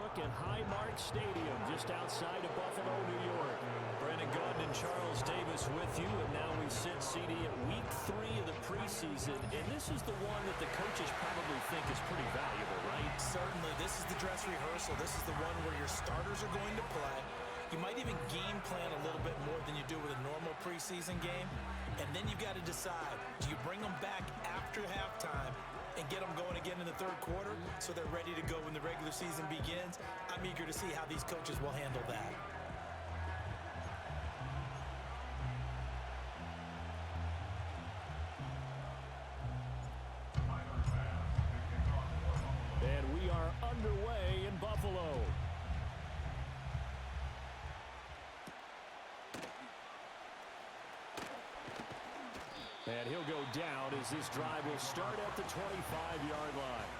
look at Highmark Stadium just outside of Buffalo, New York. Brandon Gaudin and Charles Davis with you, and now we sit CD at week 3 of the preseason, and this is the one that the coaches probably think is pretty valuable, right? Certainly. This is the dress rehearsal. This is the one where your starters are going to play. You might even game plan a little bit more than you do with a normal preseason game, and then you've got to decide, do you bring them back after halftime and get them going again in the third quarter so they're ready to go when the regular season begins? I'm eager to see how these coaches will handle that. And we are underway in Buffalo. And he'll go down as this drive will start at the 25-yard line.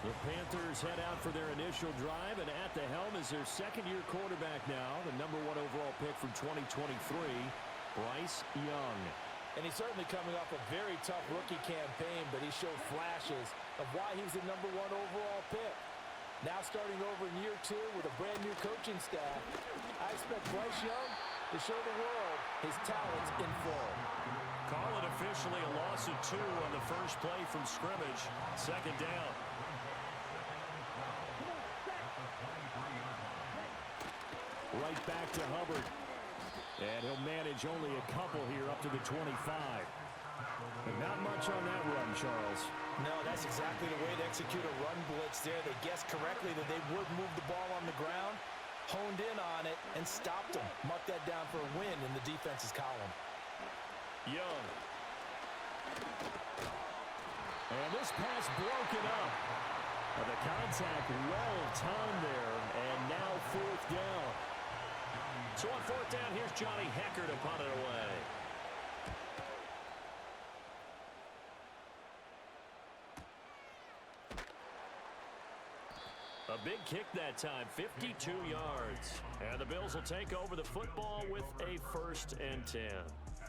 The Panthers head out for their initial drive, and at the helm is their second-year quarterback now, the #1 overall pick from 2023, Bryce Young. And he's certainly coming off a very tough rookie campaign, but he showed flashes of why he's the #1 overall pick. Now starting over in year 2 with a brand-new coaching staff, I expect Bryce Young to show the world his talents in full. Call it officially a loss of 2 on the first play from scrimmage. Second down. Right back to Hubbard. And he'll manage only a couple here up to the 25. And not much on that run, Charles. No, that's exactly the way to execute a run blitz there. They guessed correctly that they would move the ball on the ground, honed in on it, and stopped them. Mark that down for a win in the defense's column. Young. And this pass broken up. The contact well timed there, and now fourth down. So on fourth down, here's Johnny Hecker to punt it away. A big kick that time, 52 yards. And the Bills will take over the football with a 1st and 10.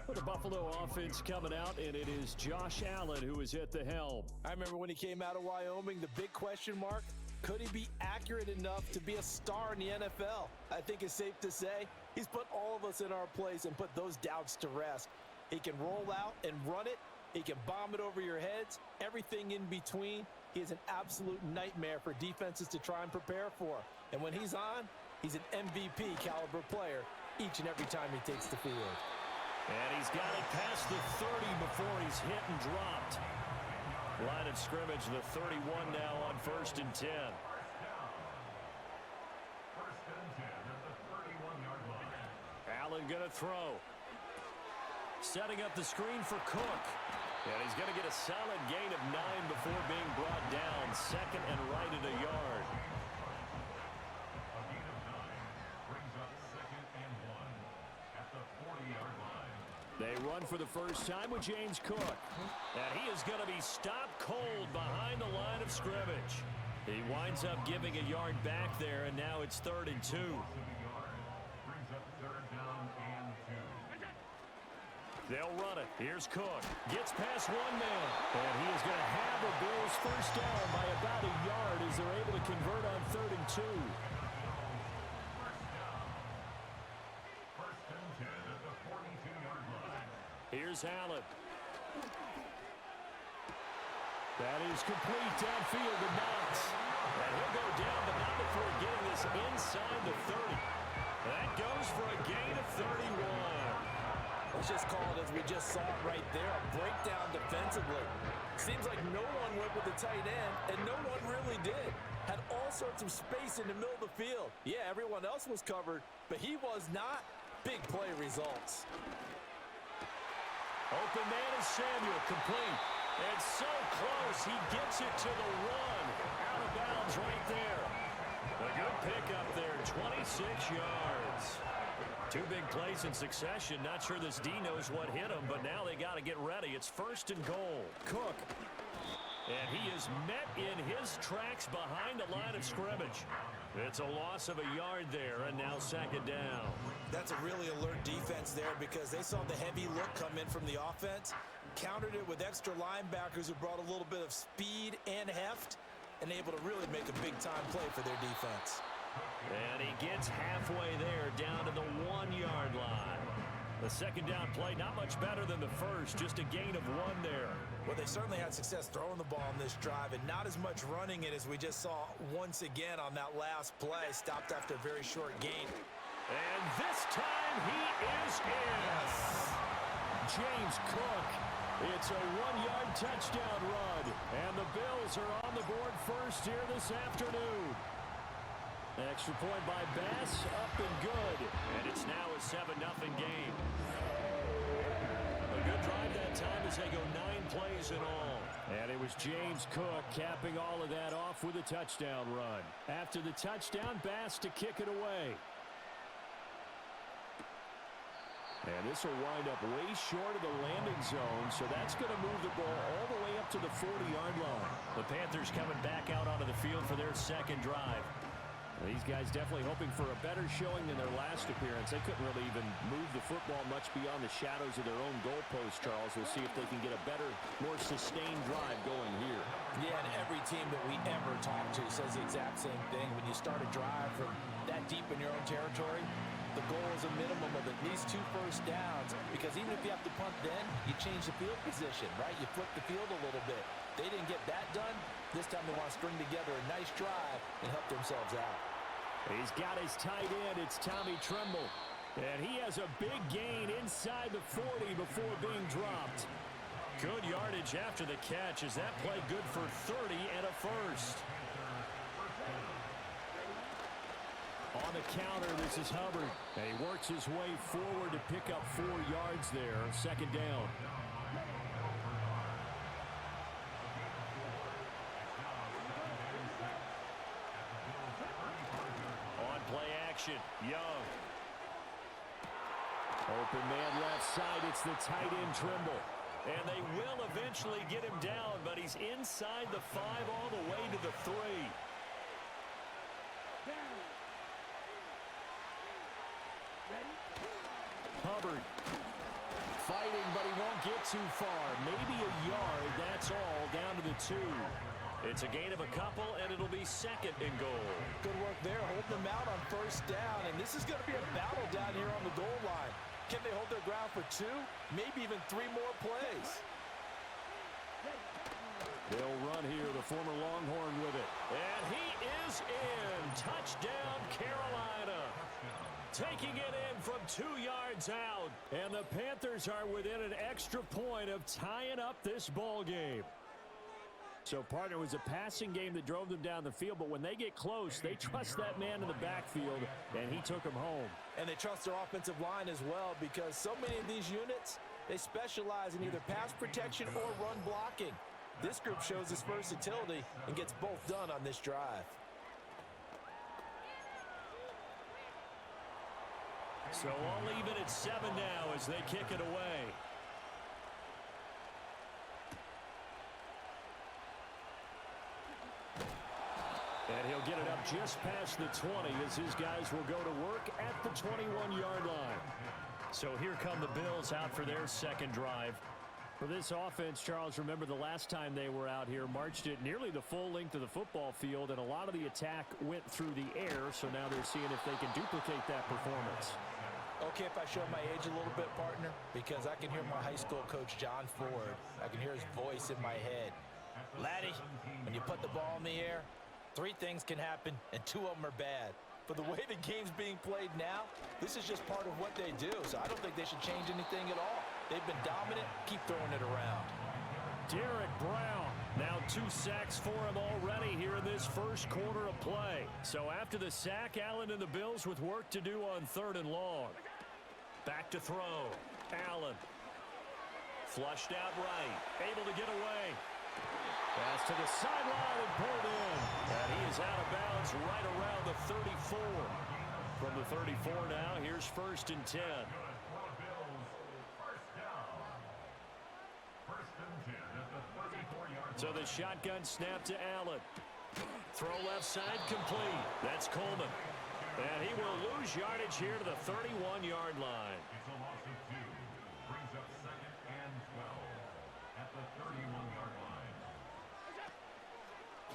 For the Buffalo offense coming out, and it is Josh Allen who is at the helm. I remember when he came out of Wyoming, the big question mark, could he be accurate enough to be a star in the NFL? I think it's safe to say he's put all of us in our place and put those doubts to rest. He can roll out and run it. He can bomb it over your heads. Everything in between. He is an absolute nightmare for defenses to try and prepare for. And when he's on, he's an MVP caliber player each and every time he takes the field. And he's got it past the 30 before he's hit and dropped. Line of scrimmage, the 31 now on 1st and 10. Allen going to throw. Setting up the screen for Cook. And he's going to get a solid gain of 9 before being brought down. Second and right at a yard. They run for the first time with James Cook. And he is going to be stopped cold behind the line of scrimmage. He winds up giving a yard back there, and now it's 3rd and 2. They'll run it. Here's Cook. Gets past one man. And he is going to have the Bills first down by about a yard as they're able to convert on 3rd and 2. Here's Allen. That is complete downfield to Knox. And he'll go down, but not before getting this inside the 30. That goes for a gain of 31. Let's just call it as we just saw it right there, a breakdown defensively. Seems like no one went with the tight end, and no one really did. Had all sorts of space in the middle of the field. Yeah, everyone else was covered, but he was not. Big play results. Open man is Samuel, complete. And so close, he gets it to the run. Out of bounds right there. A good pickup there, 26 yards. 2 big plays in succession. Not sure this D knows what hit him, but now they got to get ready. It's 1st and goal. Cook. And he is met in his tracks behind the line of scrimmage. It's a loss of a yard there, and now 2nd down. That's a really alert defense there because they saw the heavy look come in from the offense, countered it with extra linebackers who brought a little bit of speed and heft, and able to really make a big-time play for their defense. And he gets halfway there, down to the 1-yard line. The second down play, not much better than the first, just a gain of 1 there. Well, they certainly had success throwing the ball on this drive and not as much running it as we just saw once again on that last play. Stopped after a very short gain. And this time he is in. Yes. James Cook. It's a 1-yard touchdown run. And the Bills are on the board first here this afternoon. Extra point by Bass, up and good. And it's now a 7-0 game. A good drive that time as they go 9 plays in all. And it was James Cook capping all of that off with a touchdown run. After the touchdown, Bass to kick it away. And this will wind up way short of the landing zone, so that's going to move the ball all the way up to the 40-yard line. The Panthers coming back out onto the field for their second drive. These guys definitely hoping for a better showing than their last appearance. They couldn't really even move the football much beyond the shadows of their own goalpost, Charles. We'll see if they can get a better, more sustained drive going here. Yeah, and every team that we ever talk to says the exact same thing. When you start a drive from that deep in your own territory, the goal is a minimum of at least 2 first downs, because even if you have to punt then, you change the field position, right? You flip the field a little bit. They didn't get that done. This time they want to string together a nice drive and help themselves out. He's got his tight end. It's Tommy Tremble. And he has a big gain inside the 40 before being dropped. Good yardage after the catch as that play good for 30 and a first. On the counter, this is Hubbard. And he works his way forward to pick up 4 yards there. Second down. Young. Open man left side. It's the tight end Trimble. And they will eventually get him down, but he's inside the 5 all the way to the 3. Hubbard fighting, but he won't get too far. Maybe a yard, that's all, down to the 2. It's a gain of a couple, and it'll be second and goal. Good work there, holding them out on first down, and this is going to be a battle down here on the goal line. Can they hold their ground for 2, maybe even 3 more plays? They'll run here, the former Longhorn with it. And he is in. Touchdown, Carolina. Taking it in from 2 yards out. And the Panthers are within an extra point of tying up this ball game. So, partner, it was a passing game that drove them down the field, but when they get close, they trust that man in the backfield, and he took them home. And they trust their offensive line as well, because so many of these units, they specialize in either pass protection or run blocking. This group shows its versatility and gets both done on this drive. So all even at 7 now as they kick it away. And he'll get it up just past the 20 as his guys will go to work at the 21-yard line. So here come the Bills out for their second drive. For this offense, Charles, remember the last time they were out here, marched it nearly the full length of the football field, and a lot of the attack went through the air, so now they're seeing if they can duplicate that performance. Okay, if I show my age a little bit, partner, because I can hear my high school coach, John Ford. I can hear his voice in my head. Laddie, when you put the ball in the air, 3 things can happen, and 2 of them are bad. But the way the game's being played now, this is just part of what they do, so I don't think they should change anything at all. They've been dominant. Keep throwing it around. Derek Brown, now 2 sacks for him already here in this first quarter of play. So after the sack, Allen and the Bills with work to do on 3rd and long. Back to throw. Allen. Flushed out right. Able to get away. Pass to the sideline and pulled in. And he is out of bounds right around the 34. From the 34 now, here's 1st and 10. So the shotgun snap to Allen. Throw left side complete. That's Coleman. And he will lose yardage here to the 31-yard line. It's a loss of 2. Brings up 2nd and 12 at the 31-yard line.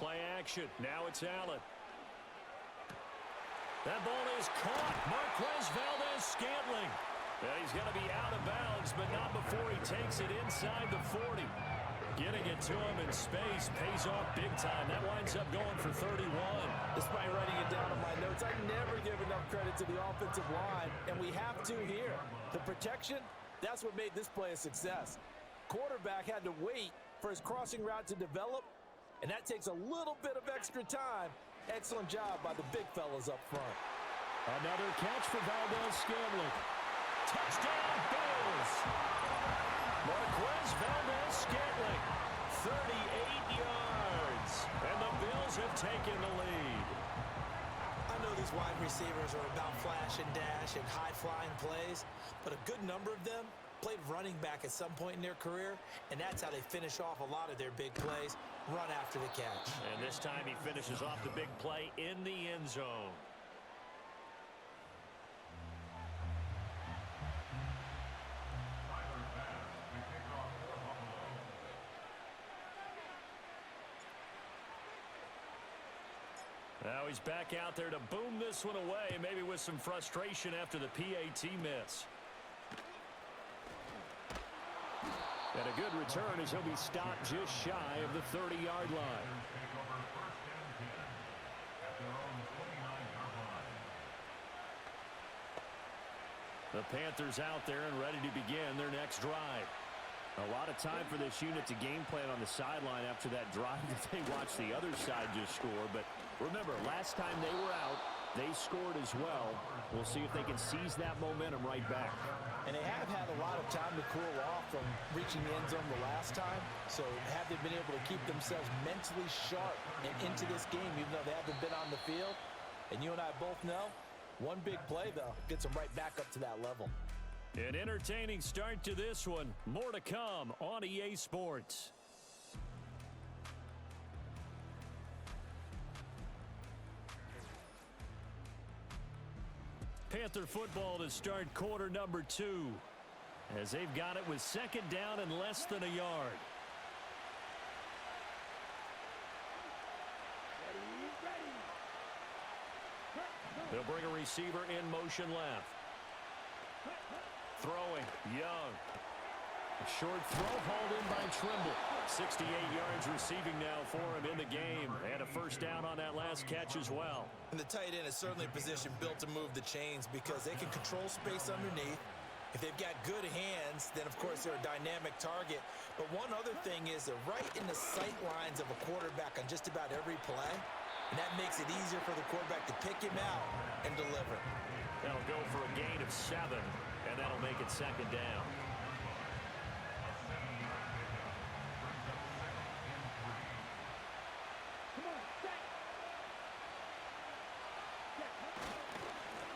Play action. Now it's Allen. That ball is caught. Marquez Valdez-Scantling. And he's going to be out of bounds, but not before he takes it inside the 40. Getting it to him in space pays off big time. That winds up going for 31. Despite writing it down on my notes, I never give enough credit to the offensive line, and we have to here. The protection, that's what made this play a success. Quarterback had to wait for his crossing route to develop, and that takes a little bit of extra time. Excellent job by the big fellas up front. Another catch for Valdez-Scantling. Touchdown, Bills! Marquez Valdez-Scantling, 38 yards. And the Bills have taken the lead. I know these wide receivers are about flash and dash and high-flying plays, but a good number of them played running back at some point in their career, and that's how they finish off a lot of their big plays, run after the catch. And this time he finishes off the big play in the end zone. Now he's back out there to boom this one away, maybe with some frustration after the PAT miss. And a good return as he'll be stopped just shy of the 30-yard line. The Panthers out there and ready to begin their next drive. A lot of time for this unit to game plan on the sideline after that drive that they watched the other side just score. But remember, last time they were out, they scored as well. We'll see if they can seize that momentum right back. And they have had a lot of time to cool off from reaching the end zone the last time. So have they been able to keep themselves mentally sharp and into this game, even though they haven't been on the field? And you and I both know, one big play, though, gets them right back up to that level. An entertaining start to this one. More to come on EA Sports. Panther football to start quarter number 2. As they've got it with second down and less than a yard. They'll bring a receiver in motion left. Throwing, Young. A short throw hauled in by Trimble. 68 yards receiving now for him in the game. And a first down on that last catch as well. And the tight end is certainly a position built to move the chains because they can control space underneath. If they've got good hands, then of course they're a dynamic target. But one other thing is they're right in the sight lines of a quarterback on just about every play. And that makes it easier for the quarterback to pick him out and deliver. They'll go for a gain of 7, and that'll make it second down.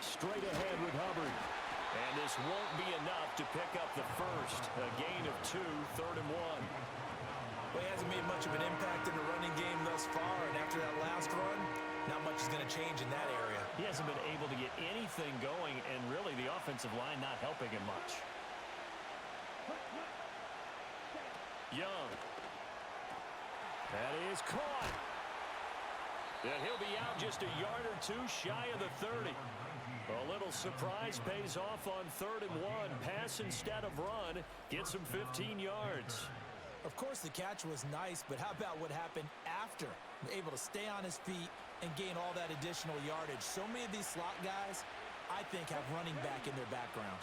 Straight ahead with Hubbard. And this won't be enough to pick up the first. A gain of 2, 3rd and 1. Well, he hasn't made much of an impact in the running game thus far, and after that last run, not much is going to change in that area. He hasn't been able to get anything going, and really the offensive line not helping him much. Young. That is caught. And he'll be out just a yard or 2 shy of the 30. A little surprise pays off on 3rd and 1. Pass instead of run. Gets him 15 yards. Of course, the catch was nice, but how about what happened after? Able to stay on his feet and gain all that additional yardage. So many of these slot guys, I think, have running back in their background.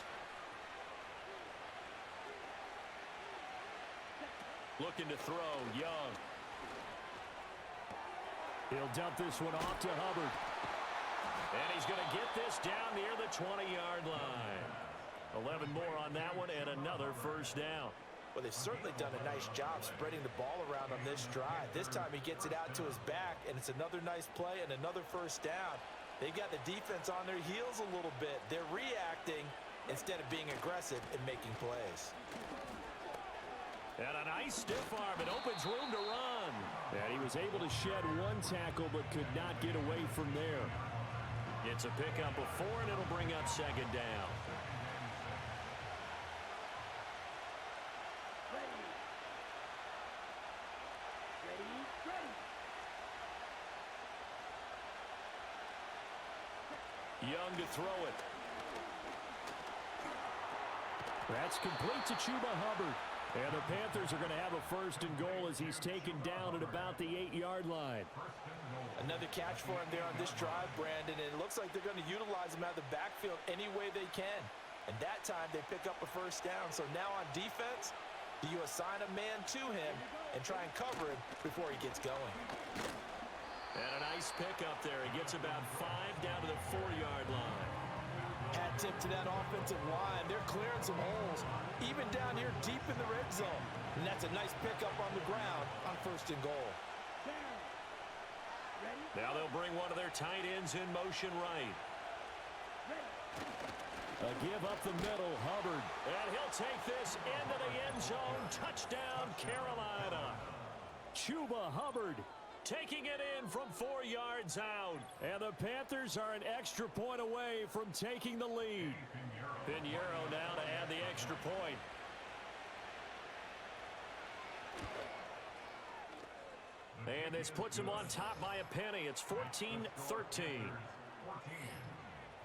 Looking to throw, Young. He'll dump this one off to Hubbard. And he's going to get this down near the 20-yard line. 11 more on that one and another first down. Well, they've certainly done a nice job spreading the ball around on this drive. This time he gets it out to his back, and it's another nice play and another first down. They've got the defense on their heels a little bit. They're reacting instead of being aggressive and making plays. And a nice stiff arm. It opens room to run. And he was able to shed 1 tackle but could not get away from there. It's a pickup of 4, and it'll bring up second down. Young to throw it. That's complete to Chuba Hubbard. And the Panthers are going to have a first and goal as he's taken down at about the 8-yard line. Another catch for him there on this drive, Brandon, and it looks like they're going to utilize him out of the backfield any way they can. And that time, they pick up a first down. So now on defense, do you assign a man to him and try and cover him before he gets going? And a nice pickup there. He gets about 5 down to the 4-yard line. Hat tip to that offensive line. They're clearing some holes, even down here deep in the red zone. And that's a nice pickup on the ground on first and goal. Now they'll bring one of their tight ends in motion right. A give up the middle, Hubbard. And he'll take this into the end zone. Touchdown, Carolina. Chuba Hubbard taking it in from 4 yards out. And the Panthers are an extra point away from taking the lead. Pinheiro now to add the extra point. And this puts him on top by a penny. It's 14-13.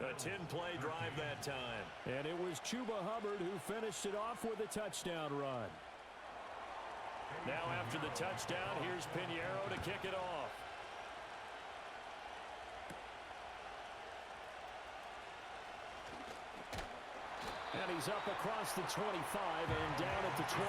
A 10-play drive that time. And it was Chuba Hubbard who finished it off with a touchdown run. Now after the touchdown, here's Pinheiro to kick it off. And he's up across the 25 and down at the 28.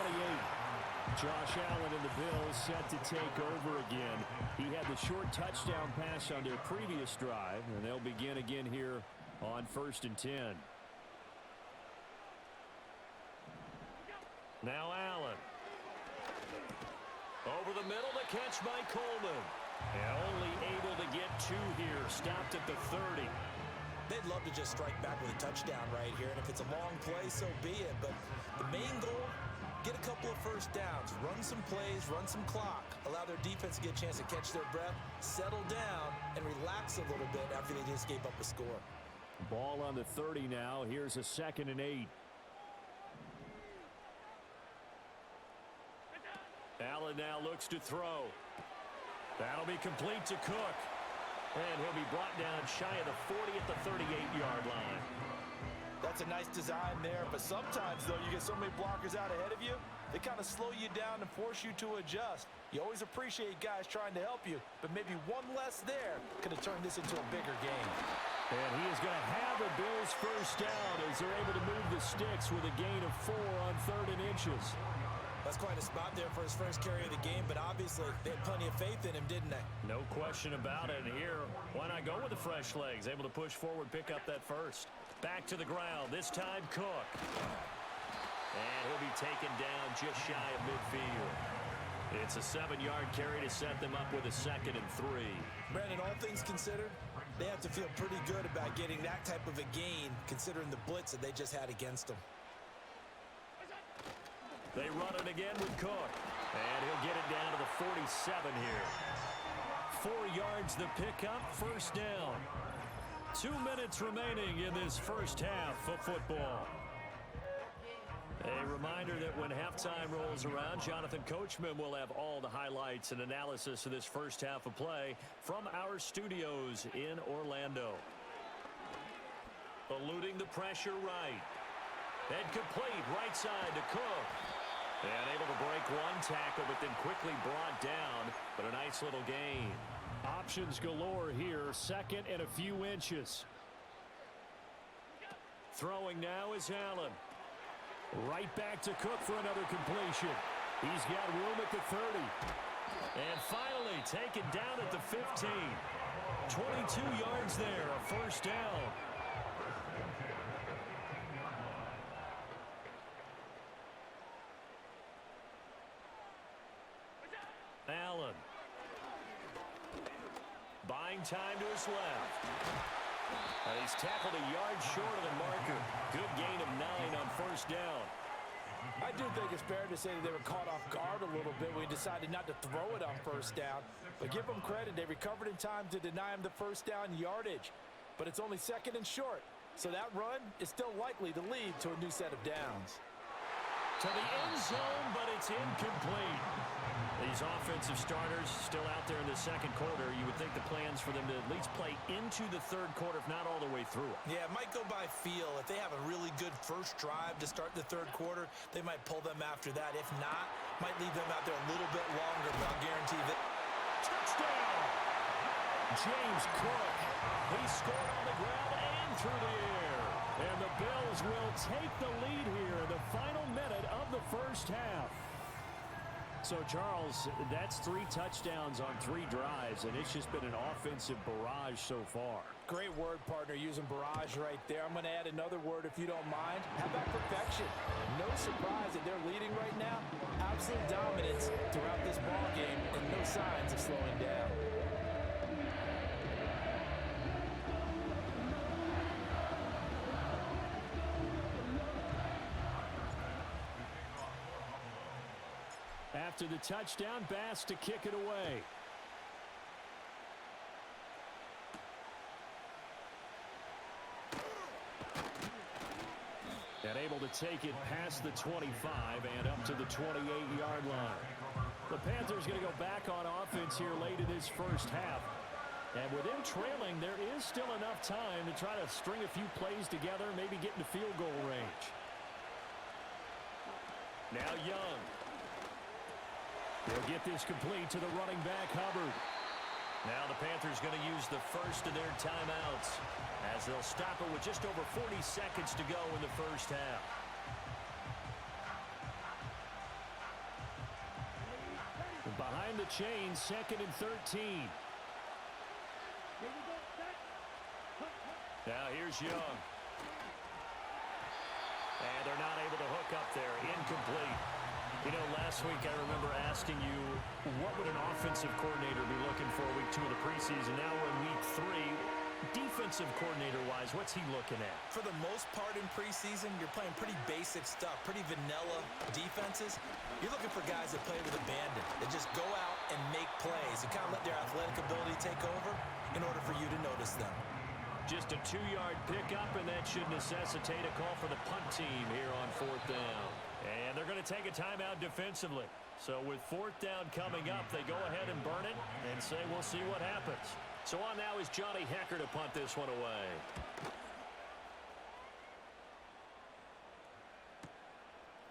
Josh Allen and the Bills set to take over again. He had the short touchdown pass on their previous drive, and they'll begin again here on 1st and 10. Now Allen. Over the middle, the catch by Coleman. And only able to get 2 here. Stopped at the 30. They'd love to just strike back with a touchdown right here, and if it's a long play, so be it. But the main goal, get a couple of first downs, run some plays, run some clock, allow their defense to get a chance to catch their breath, settle down, and relax a little bit after they just gave up a score. Ball on the 30 now. Here's a 2nd and 8. Allen now looks to throw. That'll be complete to Cook. And he'll be brought down shy of the 40 at the 38-yard line. That's a nice design there, but sometimes, though, you get so many blockers out ahead of you, they kind of slow you down and force you to adjust. You always appreciate guys trying to help you, but maybe one less there could have turned this into a bigger game. And he is going to have the Bills first down as they're able to move the sticks with a gain of 4 on 3rd and inches. That's quite a spot there for his first carry of the game, but obviously they had plenty of faith in him, didn't they? No question about it. And here, why not go with the fresh legs? Able to push forward, pick up that first. Back to the ground, this time Cook. And he'll be taken down just shy of midfield. It's a 7-yard carry to set them up with a 2nd and 3. Brandon, all things considered, they have to feel pretty good about getting that type of a gain, considering the blitz that they just had against them. They run it again with Cook. And he'll get it down to the 47 here. 4 yards the pickup, first down. 2 minutes remaining in this first half of football. A reminder that when halftime rolls around, Jonathan Coachman will have all the highlights and analysis of this first half of play from our studios in Orlando. Eluding the pressure right. And complete right side to Cook. And able to break one tackle, but then quickly brought down. But a nice little gain. Options galore here. 2nd and a few inches. Throwing now is Allen. Right back to Cook for another completion. He's got room at the 30. And finally taken down at the 15. 22 yards there, a first down. Allen. Buying time to his left. And he's tackled a yard short of the marker. Good gain of 9 on first down. I do think it's fair to say that they were caught off guard a little bit when he decided not to throw it on first down. But give them credit, they recovered in time to deny him the first down yardage. But it's only 2nd and short. So that run is still likely to lead to a new set of downs. To the end zone, but it's incomplete. These offensive starters still out there in the second quarter. You would think the plans for them to at least play into the third quarter, if not all the way through. Yeah, it might go by feel. If they have a really good first drive to start the third quarter, they might pull them after that. If not, might leave them out there a little bit longer, but I'll guarantee that. Touchdown! James Cook. He scored on the ground and through the air. And the Bills will take the lead here in the final minute of the first half. So, Charles, that's 3 touchdowns on 3 drives, and it's just been an offensive barrage so far. Great word, partner, using barrage right there. I'm going to add another word if you don't mind. How about perfection? No surprise that they're leading right now. Absolute dominance throughout this ball game and no signs of slowing down. After the touchdown, Bass to kick it away. And able to take it past the 25 and up to the 28-yard line. The Panthers going to go back on offense here late in this first half. And with them trailing, there is still enough time to try to string a few plays together, maybe get into field goal range. Now Young. They'll get this complete to the running back, Hubbard. Now the Panthers going to use the first of their timeouts as they'll stop it with just over 40 seconds to go in the first half. Behind the chains, 2nd and 13. Now here's Young. And they're not able to hook up there. Incomplete. You know, last week I remember asking you, what would an offensive coordinator be looking for week 2 of the preseason? Now we're in week 3. Defensive coordinator-wise, what's he looking at? For the most part in preseason, you're playing pretty basic stuff, pretty vanilla defenses. You're looking for guys that play with abandon, that just go out and make plays and kind of let their athletic ability take over in order for you to notice them. Just a 2-yard pickup, and that should necessitate a call for the punt team here on 4th down. And they're going to take a timeout defensively. So with 4th down coming up, they go ahead and burn it and say we'll see what happens. So on now is Johnny Hecker to punt this one away.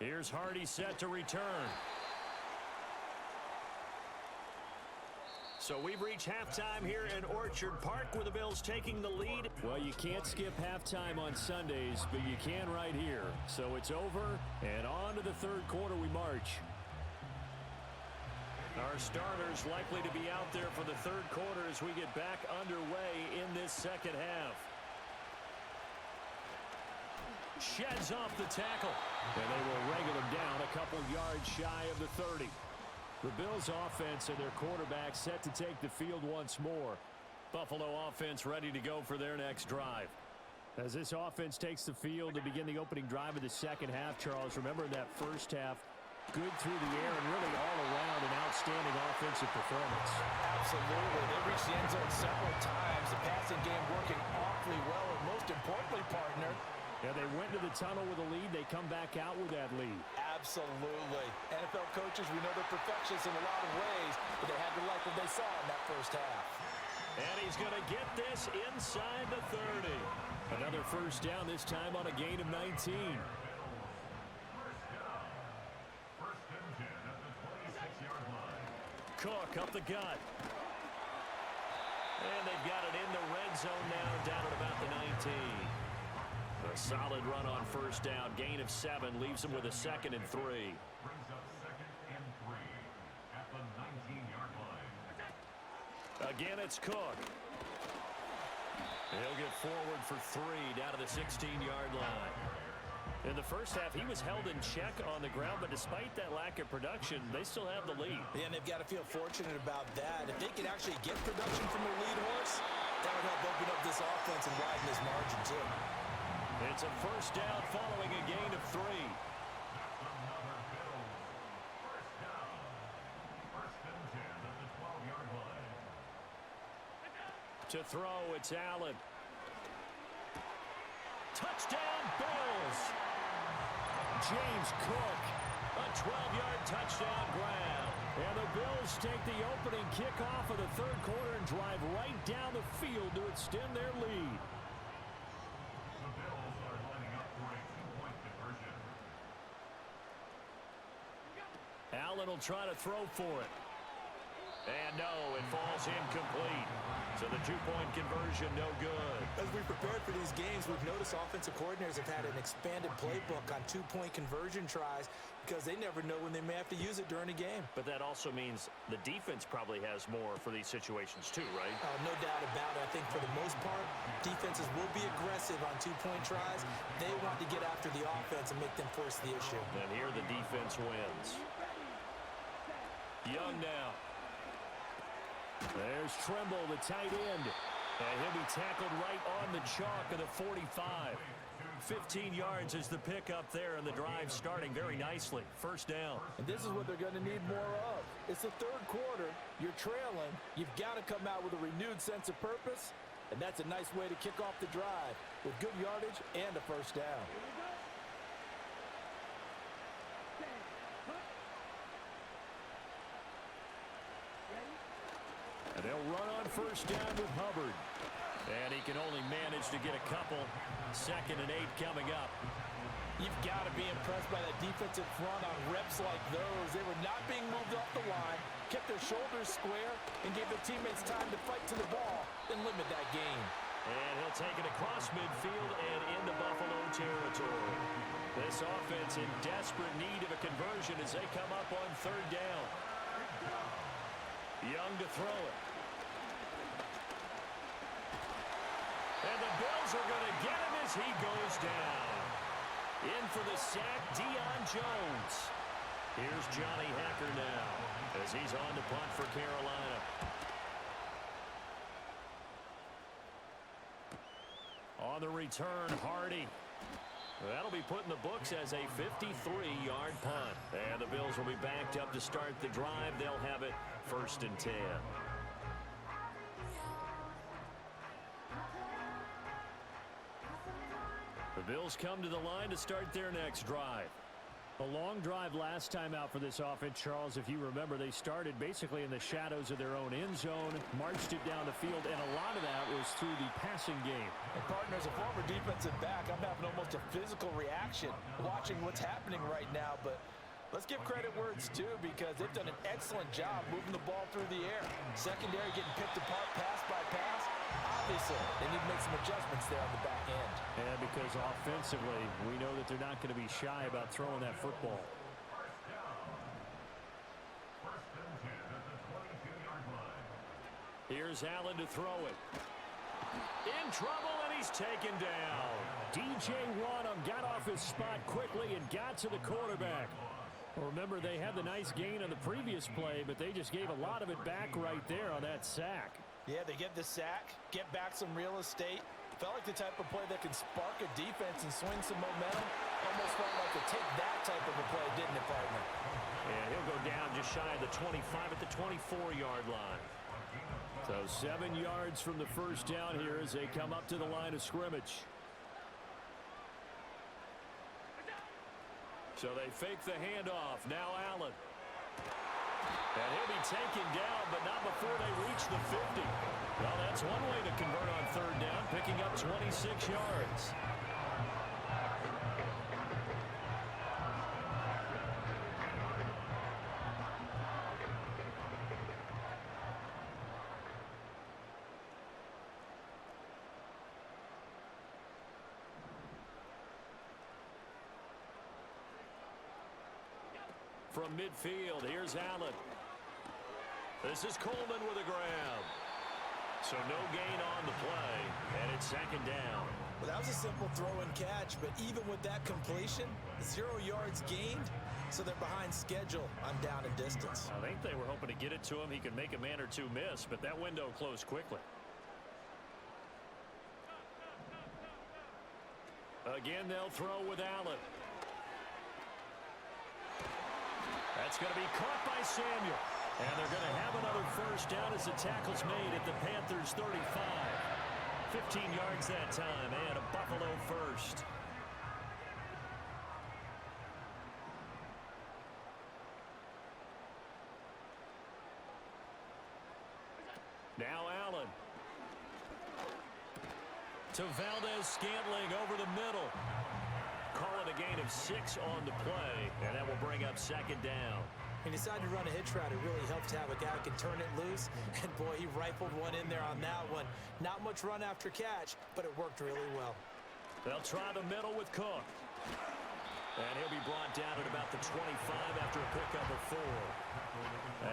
Here's Hardy set to return. So we've reached halftime here in Orchard Park with the Bills taking the lead. Well, you can't skip halftime on Sundays, but you can right here. So it's over, and on to the third quarter we march. Our starters likely to be out there for the third quarter as we get back underway in this second half. Sheds off the tackle, and they will wrangle him down a couple yards shy of the 30. The Bills offense and their quarterback set to take the field once more. Buffalo offense ready to go for their next drive. As this offense takes the field to begin the opening drive of the second half, Charles, remember in that first half, good through the air and really all around an outstanding offensive performance. Absolutely. They reached the end zone several times. The passing game working awfully well, and most importantly, partner, yeah, they went to the tunnel with a lead. They come back out with that lead. Absolutely. NFL coaches, we know they're perfectionists in a lot of ways, but they had to like what they saw in that first half. And he's going to get this inside the 30. Another first down, this time on a gain of 19. First and 10 at the 26-yard line. Cook up the gut. And they've got it in the red zone now, down at about the 19. A solid run on first down. Gain of 7 leaves them with a 2nd and 3. Brings up 2nd and 3 at the 19-yard line. Again, it's Cook. He'll get forward for 3 down to the 16-yard line. In the first half, he was held in check on the ground, but despite that lack of production, they still have the lead. Yeah, and they've got to feel fortunate about that. If they can actually get production from their lead horse, that would help open up this offense and widen this margin, too. It's a first down following a gain of 3. Another Bills. First down. First and 10 at the 12-yard line. To throw, it's Allen. Touchdown, Bills! James Cook, a 12-yard touchdown grab. And the Bills take the opening kickoff of the third quarter and drive right down the field to extend their lead. The Bills are lining up for a two-point conversion. Allen will try to throw for it. And no, it falls incomplete. So the two-point conversion, no good. As we prepared for these games, we've noticed offensive coordinators have had an expanded playbook on two-point conversion tries because they never know when they may have to use it during a game. But that also means the defense probably has more for these situations too, right? No doubt about it. I think for the most part, defenses will be aggressive on two-point tries. They want to get after the offense and make them force the issue. And here the defense wins. Young now. There's Tremble, the tight end. And he'll be tackled right on the chalk of the 45. 15 yards is the pickup there, and the drive starting very nicely. First down. And this is what they're going to need more of. It's the third quarter. You're trailing. You've got to come out with a renewed sense of purpose, and that's a nice way to kick off the drive with good yardage and a first down. And they'll run on first down with Hubbard. And he can only manage to get a couple. 2nd and 8 coming up. You've got to be impressed by that defensive front on reps like those. They were not being moved off the line, kept their shoulders square, and gave their teammates time to fight to the ball and limit that gain. And he'll take it across midfield and into Buffalo territory. This offense in desperate need of a conversion as they come up on third down. Young to throw it. And the Bills are going to get him as he goes down. In for the sack, Deion Jones. Here's Johnny Hacker now as he's on to punt for Carolina. On the return, Hardy. That'll be put in the books as a 53-yard punt. And the Bills will be backed up to start the drive. They'll have it 1st and 10. The Bills come to the line to start their next drive. A long drive last time out for this offense, Charles. If you remember, they started basically in the shadows of their own end zone, marched it down the field, and a lot of that was through the passing game. And partner, as a former defensive back, I'm having almost a physical reaction watching what's happening right now. But let's give credit where it's due because they've done an excellent job moving the ball through the air. Secondary getting picked apart pass by pass. Obviously, they need to make some adjustments there on the back end. And because offensively, we know that they're not going to be shy about throwing that football. First and 10 at the 22-yard line. Here's Allen to throw it. In trouble, and he's taken down. DJ Wanham got off his spot quickly and got to the quarterback. Remember, they had the nice gain on the previous play, but they just gave a lot of it back right there on that sack. Yeah, they get the sack, get back some real estate. Felt like the type of play that can spark a defense and swing some momentum. Almost felt like a take that type of a play, didn't it, partner? And he'll go down just shy of the 25 at the 24-yard line. So 7 yards from the first down here as they come up to the line of scrimmage. So they fake the handoff. Now Allen. And he'll be taken down, but not before they reach the 50. Well, that's one way to convert on third down, picking up 26 yards. From midfield, here's Allen. This is Coleman with a grab. So no gain on the play, and it's 2nd down. Well, that was a simple throw and catch, but even with that completion, 0 yards gained, so they're behind schedule on down and distance. I think they were hoping to get it to him. He could make a man or two miss, but that window closed quickly. Again, they'll throw with Allen. That's going to be caught by Samuel. And they're going to have another first down as the tackle's made at the Panthers' 35. 15 yards that time, and a Buffalo first. Now Allen. To Valdez-Scantling over the middle. Call it a gain of 6 on the play, and that will bring up second down. He decided to run a hitch route. It really helps to have a guy who can turn it loose. And, boy, he rifled one in there on that one. Not much run after catch, but it worked really well. They'll try the middle with Cook. And he'll be brought down at about the 25 after a pickup of 4.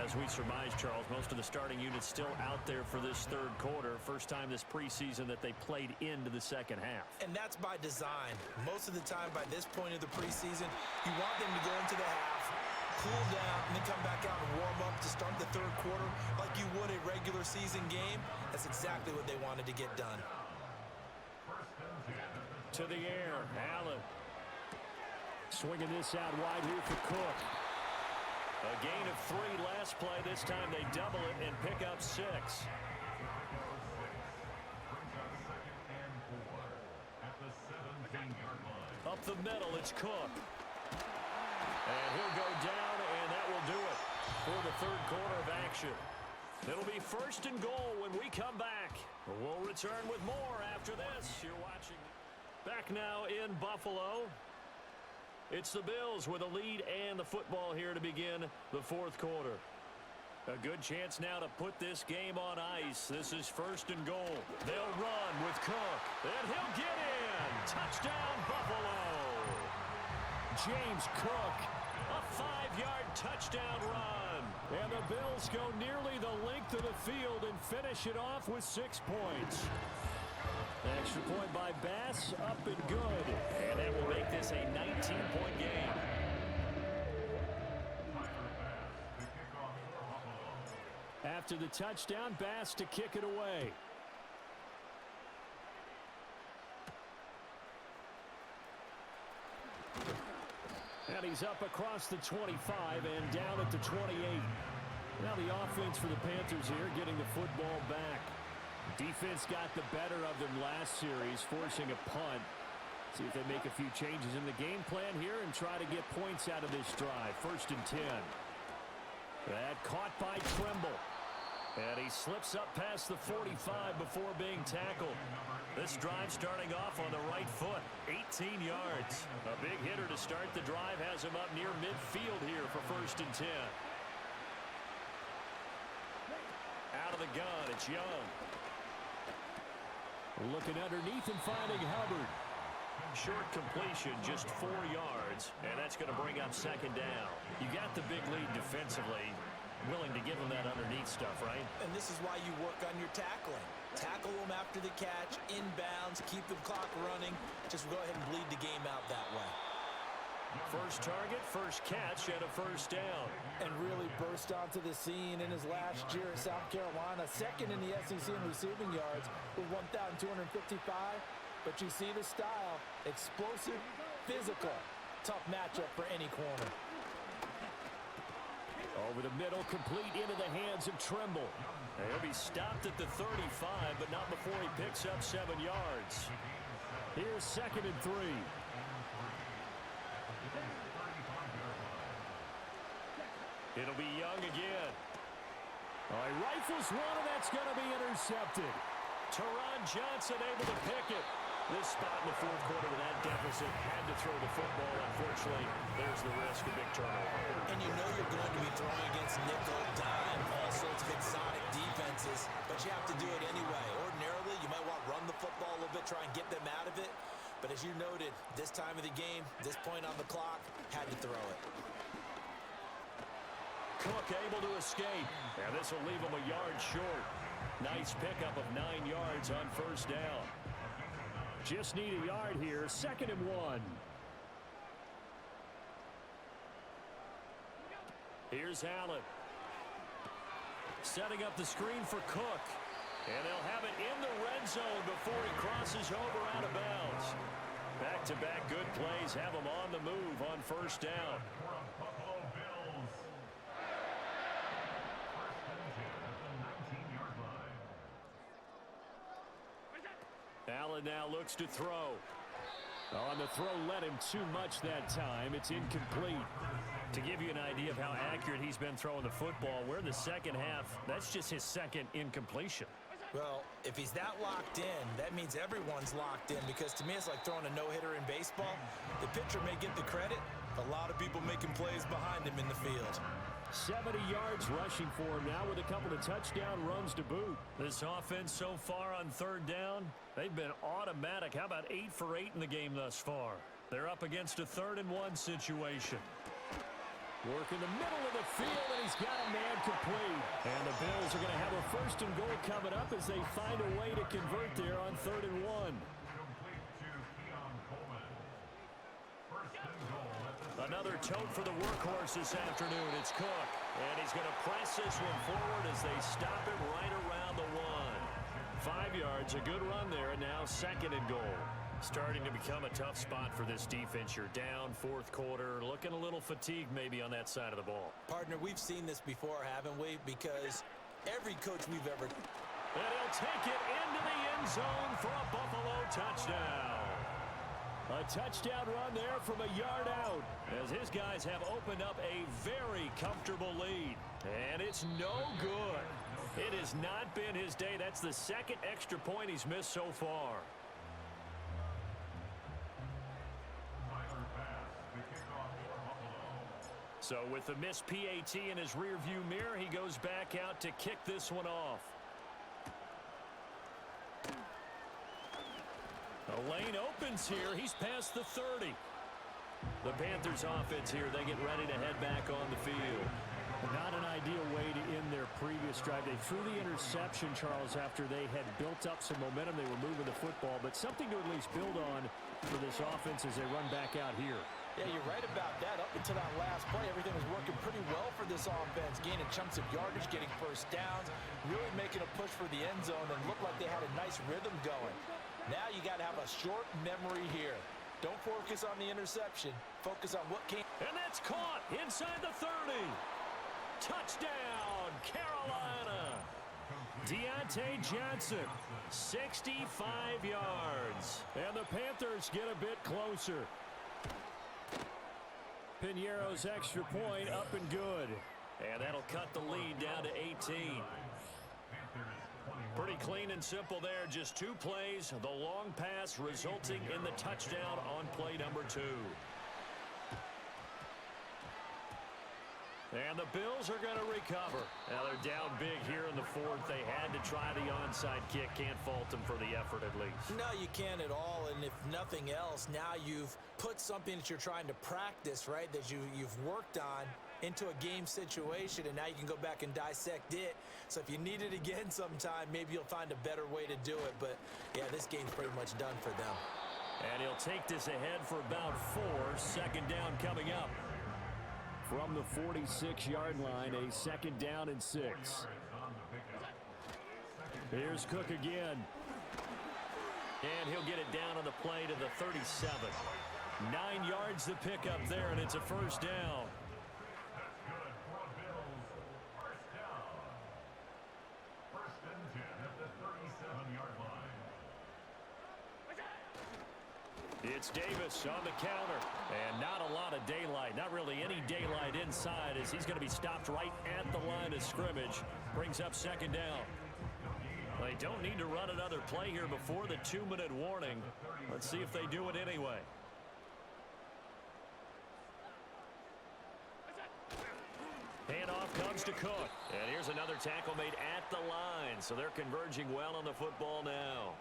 As we surmise, Charles, most of the starting unit's still out there for this third quarter. First time this preseason that they played into the second half. And that's by design. Most of the time by this point of the preseason, you want them to go into the half, cool down, and then come back out and warm up to start the third quarter like you would a regular season game. That's exactly what they wanted to get done. To the air, Allen. Swinging this out wide here for Cook. A gain of 3 last play. This time they double it and pick up 6. Up the middle, it's Cook. And he'll go down, and that will do it for the third quarter of action. It'll be first and goal when we come back. We'll return with more after this. You're watching. Back now in Buffalo. It's the Bills with a lead and the football here to begin the fourth quarter. A good chance now to put this game on ice. This is first and goal. They'll run with Cook, and he'll get in. Touchdown, Buffalo. James Cook, a 5-yard touchdown run. And the Bills go nearly the length of the field and finish it off with 6 points. Extra point by Bass, up and good. And that will make this a 19-point game. After the touchdown, Bass to kick it away. And he's up across the 25 and down at the 28. Now the offense for the Panthers here getting the football back. Defense got the better of them last series, forcing a punt. See if they make a few changes in the game plan here and try to get points out of this drive. First and 10. That caught by Trimble. And he slips up past the 45 before being tackled. This drive starting off on the right foot. 18 yards. A big hitter to start the drive has him up near midfield here for first and 10. Out of the gun, it's Young. Looking underneath and finding Hubbard. Short completion, just 4 yards, and that's going to bring up second down. You got the big lead defensively. Willing to give them that underneath stuff, right? And this is why you work on your tackling. Tackle them after the catch, inbounds, keep the clock running. Just go ahead and bleed the game out that way. First target, first catch, and a first down. And really burst onto the scene in his last year at South Carolina. Second in the SEC in receiving yards with 1,255. But you see the style. Explosive, physical. Tough matchup for any corner. Over the middle, complete into the hands of Trimble. He'll be stopped at the 35, but not before he picks up 7 yards. Here's second and 3. It'll be Young again. Oh, he rifles one, and that's going to be intercepted. Teron Johnson able to pick it. This spot in the fourth quarter with that deficit had to throw the football. Unfortunately, there's the risk of big turnover. And you know you're going to be throwing against nickel, dime, all sorts of exotic defenses, but you have to do it anyway. Ordinarily, you might want to run the football a little bit, try and get them out of it. But as you noted, this time of the game, this point on the clock, had to throw it. Cook able to escape. And this will leave him a yard short. Nice pickup of 9 yards on first down. Just need a yard here. Second and 1. Here's Allen. Setting up the screen for Cook. And they'll have it in the red zone before he crosses over out of bounds. Back-to-back good plays have him on the move on first down. Allen now looks to throw. Oh, and the throw led him too much that time. It's incomplete. To give you an idea of how accurate he's been throwing the football, we're in the second half. That's just his second incompletion. Well, if he's that locked in, that means everyone's locked in, because to me it's like throwing a no-hitter in baseball. The pitcher may get the credit. A lot of people making plays behind him in the field. 70 yards rushing for him now with a couple of touchdown runs to boot. This offense so far on third down, they've been automatic. How about 8 for 8 in the game thus far? They're up against a 3rd-and-1 situation. Work in the middle of the field, and he's got a man complete. And the Bills are going to have a 1st and goal coming up as they find a way to convert there on 3rd and 1. Another tote for the workhorse this afternoon. It's Cook. And he's going to press this one forward as they stop him right around the 1. 5 yards, a good run there, and now 2nd and goal. Starting to become a tough spot for this defense. You're down 4th quarter, looking a little fatigued maybe on that side of the ball. Partner, we've seen this before, haven't we? Because every coach we've ever... And he'll take it into the end zone for a Buffalo touchdown. A touchdown run there from a yard out as his guys have opened up a very comfortable lead. And it's no good. It has not been his day. That's the 2nd extra point he's missed so far. So with the missed PAT in his rearview mirror, he goes back out to kick this one off. The lane opens here. He's past the 30. The Panthers offense here, they get ready to head back on the field. Not an ideal way to end their previous drive. They threw the interception, Charles, after they had built up some momentum. They were moving the football, but something to at least build on for this offense as they run back out here. Yeah, you're right about that. Up until that last play, everything was working pretty well for this offense. Gaining chunks of yardage, getting 1st downs, really making a push for the end zone, and looked like they had a nice rhythm going. Now you got to have a short memory here. Don't focus on the interception. Focus on what came. And that's caught inside the 30. Touchdown, Carolina. Deontay Johnson, 65 yards. And the Panthers get a bit closer. Piñeiro's extra point up and good. And that'll cut the lead down to 18. Pretty clean and simple there. Just 2 plays. The long pass resulting in the touchdown on play number 2. And the Bills are going to recover. Now they're down big here in the 4th. They had to try the onside kick. Can't fault them for the effort at least. No, you can't at all. And if nothing else, now you've put something that you're trying to practice, right, that you've worked on into a game situation, and now you can go back and dissect it. So if you need it again sometime, maybe you'll find a better way to do it. But, yeah, this game's pretty much done for them. And he'll take this ahead for about 4. 2nd down coming up. From the 46-yard line, a 2nd down and 6. Here's Cook again. And he'll get it down on the play to the 37. 9 yards to pick up there, and it's a 1st down. It's Davis on the counter. And not a lot of daylight. Not really any daylight inside as he's going to be stopped right at the line of scrimmage. Brings up 2nd down. They don't need to run another play here before the 2-minute warning. Let's see if they do it anyway. Handoff comes to Cook. And here's another tackle made at the line. So they're converging well on the football now.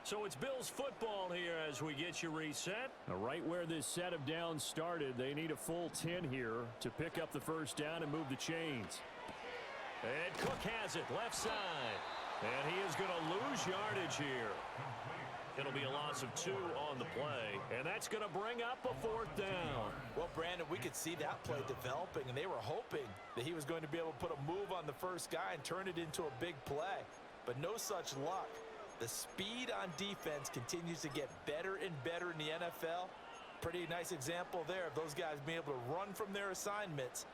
So it's Bills football here as we get you reset. Right where this set of downs started, they need a full 10 here to pick up the 1st down and move the chains. And Cook has it left side. And he is going to lose yardage here. It'll be a loss of 2 on the play. And that's going to bring up a 4th down. Well, Brandon, we could see that play developing, and they were hoping that he was going to be able to put a move on the first guy and turn it into a big play. But no such luck. The speed on defense continues to get better and better in the NFL. Pretty nice example there of those guys being able to run from their assignments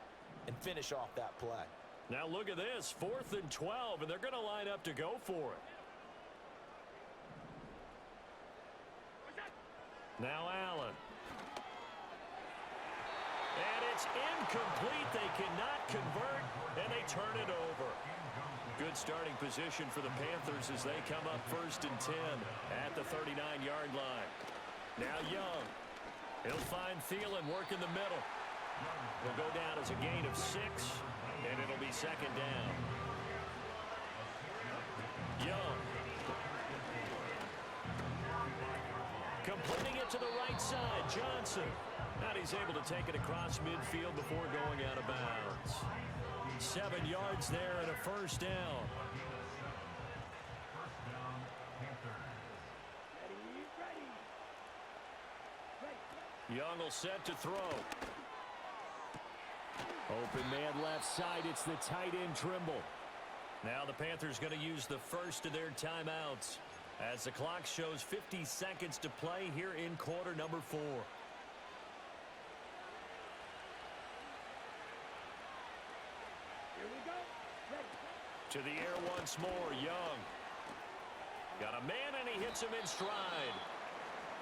and finish off that play. Now look at this, 4th and 12, and they're going to line up to go for it. Now Allen. And it's incomplete. They cannot convert, and they turn it over. Good starting position for the Panthers as they come up 1st and 10 at the 39-yard line. Now Young. He'll find Thielen work in the middle. Will go down as a gain of 6, and it'll be 2nd down. Young. Completing it to the right side, Johnson. Now he's able to take it across midfield before going out of bounds. 7 yards there and a 1st down. Young will set to throw. Open man left side. It's the tight end Trimble. Now the Panthers going to use the first of their timeouts as the clock shows 50 seconds to play here in quarter number 4. To the air once more, Young. Got a man, and he hits him in stride.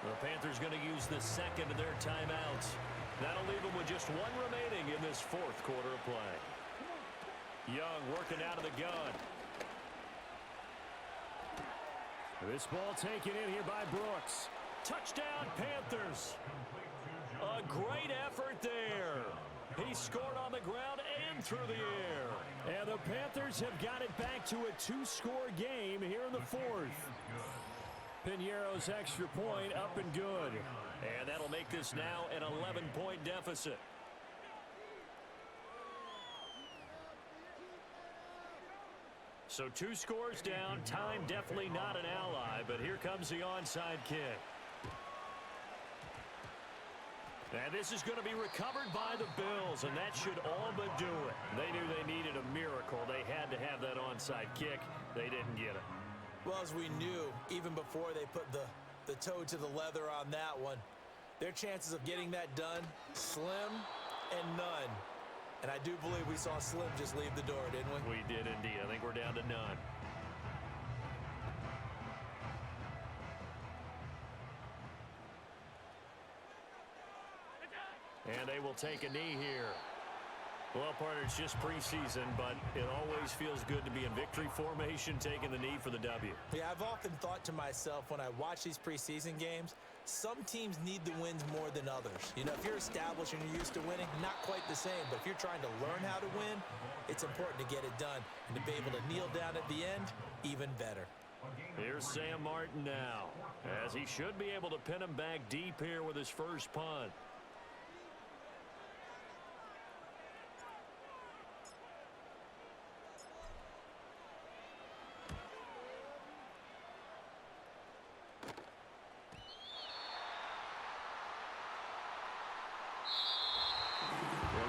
The Panthers going to use the second of their timeouts. That'll leave them with just 1 remaining in this 4th quarter of play. Young working out of the gun. This ball taken in here by Brooks. Touchdown, Panthers. A great effort there. He scored on the ground and through the air. And the Panthers have got it back to a 2-score game here in the 4th. Piñeiro's extra point up and good. And that'll make this now an 11-point deficit. So 2 scores down. Time definitely not an ally, but here comes the onside kick. And this is going to be recovered by the Bills, and that should all but do it. They knew they needed a miracle. They had to have that onside kick. They didn't get it. Well, as we knew, even before they put the toe to the leather on that one, their chances of getting that done, slim and none. And I do believe we saw Slim just leave the door, didn't we? We did indeed. I think we're down to none. And they will take a knee here. Well, partner, it's just preseason, but it always feels good to be in victory formation, taking the knee for the W. Yeah, I've often thought to myself when I watch these preseason games, some teams need the wins more than others. You know, if you're established and you're used to winning, not quite the same. But if you're trying to learn how to win, it's important to get it done. And to be able to kneel down at the end, even better. Here's Sam Martin now, as he should be able to pin him back deep here with his first punt.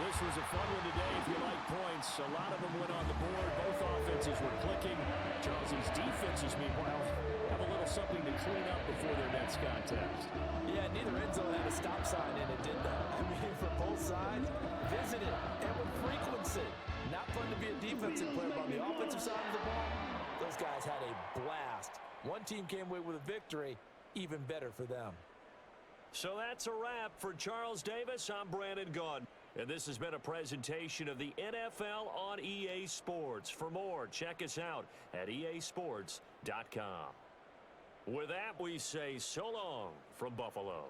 This was a fun one today if you like points. A lot of them went on the board. Both offenses were clicking. Charleston's defenses, meanwhile, have a little something to clean up before their next contest. Yeah, neither end zone had a stop sign in it, did they? I mean, for both sides, visit it, and with frequency. Not fun to be a defensive player, but on the offensive side of the ball, those guys had a blast. One team came away with a victory, even better for them. So that's a wrap for Charles Davis. I'm Brandon Gaudin. And this has been a presentation of the NFL on EA Sports. For more, check us out at easports.com. With that, we say so long from Buffalo.